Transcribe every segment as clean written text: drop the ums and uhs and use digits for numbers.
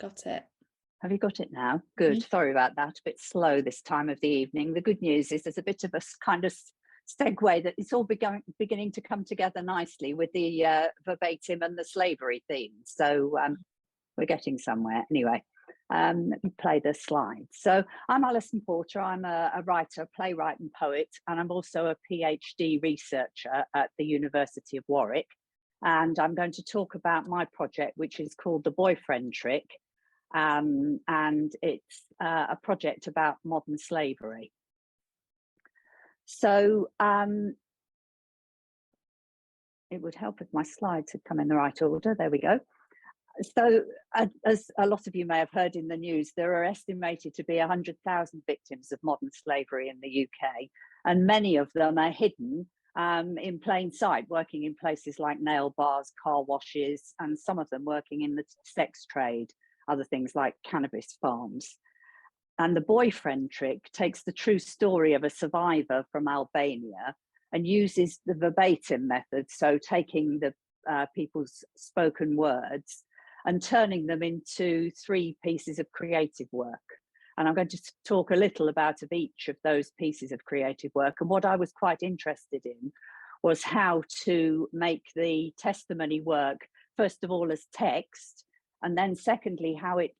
Got it. Have you got it now? Good. Sorry about that. A bit slow this time of the evening. The good news is there's a bit of a kind of segue that it's all beginning to come together nicely with the verbatim and the slavery theme. So we're getting somewhere. Anyway, let me play the slide. So I'm Alison Porter. I'm a writer, playwright and poet, and I'm also a PhD researcher at the University of Warwick. And I'm going to talk about my project, which is called The Boyfriend Trick. And it's a project about modern slavery. So it would help if my slides had come in the right order. There we go. So as a lot of you may have heard in the news, there are estimated to be 100,000 victims of modern slavery in the UK, and many of them are hidden in plain sight, working in places like nail bars, car washes, and some of them working in the sex trade, other things like cannabis farms. And The Boyfriend Trick takes the true story of a survivor from Albania and uses the verbatim method, so taking the people's spoken words and turning them into 3 pieces of creative work. And I'm going to talk a little about each of those pieces of creative work. And what I was quite interested in was how to make the testimony work, first of all, as text, and then secondly, how it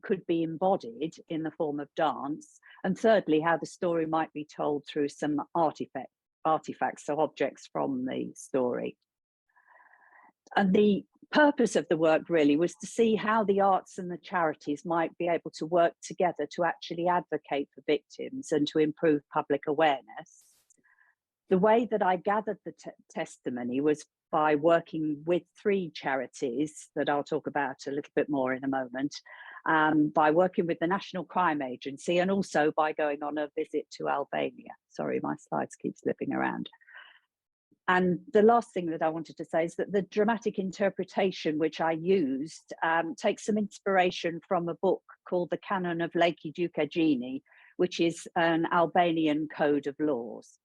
could be embodied in the form of dance, and thirdly, how the story might be told through some artifacts, so objects from the story. And the purpose of the work really was to see how the arts and the charities might be able to work together to actually advocate for victims and to improve public awareness. The way that I gathered the testimony was by working with 3 charities that I'll talk about a little bit more in a moment, by working with the National Crime Agency, and also by going on a visit to Albania. Sorry, my slides keep slipping around. And the last thing that I wanted to say is that the dramatic interpretation which I used takes some inspiration from a book called The Canon of Leki Dukagjini, which is an Albanian code of laws.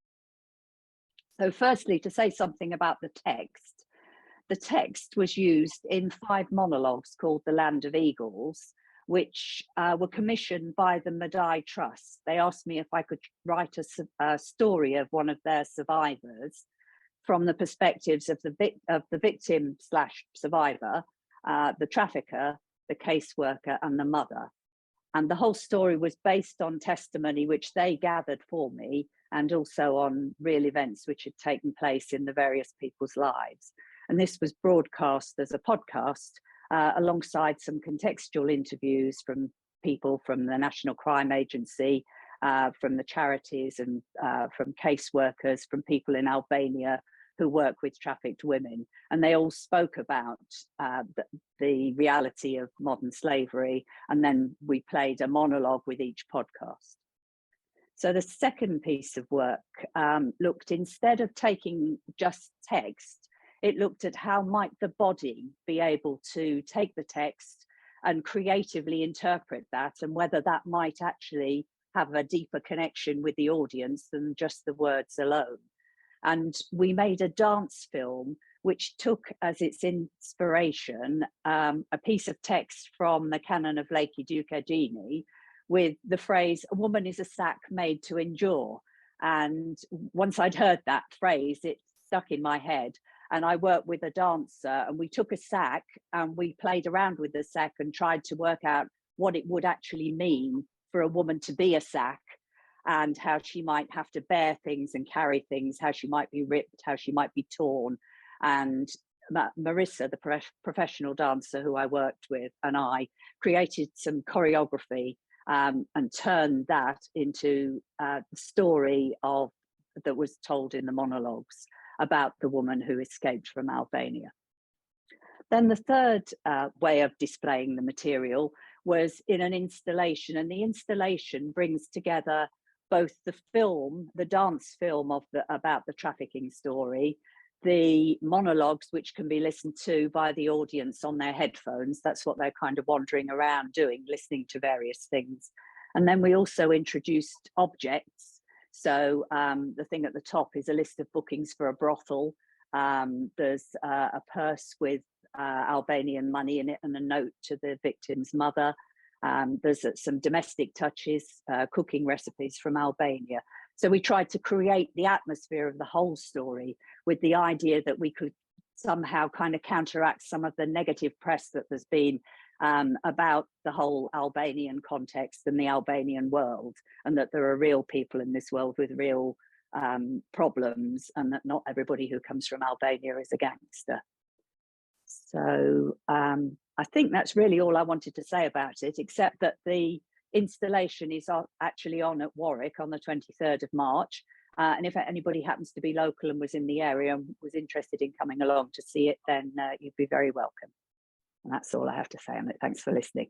So firstly, to say something about the text was used in 5 monologues called The Land of Eagles, which were commissioned by the Madai Trust. They asked me if I could write a story of one of their survivors from the perspectives of the victim / survivor, the trafficker, the caseworker, and the mother. And the whole story was based on testimony which they gathered for me, and also on real events which had taken place in the various people's lives. And this was broadcast as a podcast alongside some contextual interviews from people from the National Crime Agency, from the charities, and from caseworkers, from people in Albania who work with trafficked women. And they all spoke about the reality of modern slavery. And then we played a monologue with each podcast. So the second piece of work looked, instead of taking just text, it looked at how might the body be able to take the text and creatively interpret that, and whether that might actually have a deeper connection with the audience than just the words alone. And we made a dance film which took as its inspiration a piece of text from the Canon of Leki Dukagjini, with the phrase, "A woman is a sack made to endure." And once I'd heard that phrase, it stuck in my head. And I worked with a dancer, and we took a sack and we played around with the sack and tried to work out what it would actually mean for a woman to be a sack, and how she might have to bear things and carry things, how she might be ripped, how she might be torn. And Marissa, the professional dancer who I worked with, and I created some choreography and turned that into the story that was told in the monologues about the woman who escaped from Albania. Then the third way of displaying the material was in an installation, and the installation brings together both the film, the dance film about the trafficking story, the monologues, which can be listened to by the audience on their headphones. That's what they're kind of wandering around doing, listening to various things. And then we also introduced objects. So the thing at the top is a list of bookings for a brothel. There's a purse with Albanian money in it and a note to the victim's mother. There's some domestic touches, cooking recipes from Albania. So we tried to create the atmosphere of the whole story with the idea that we could somehow kind of counteract some of the negative press that there's been about the whole Albanian context and the Albanian world, and that there are real people in this world with real problems, and that not everybody who comes from Albania is a gangster. So I think that's really all I wanted to say about it, except that the installation is actually on at Warwick on the 23rd of March. And if anybody happens to be local and was in the area and was interested in coming along to see it, then you'd be very welcome. And that's all I have to say on it. Thanks for listening.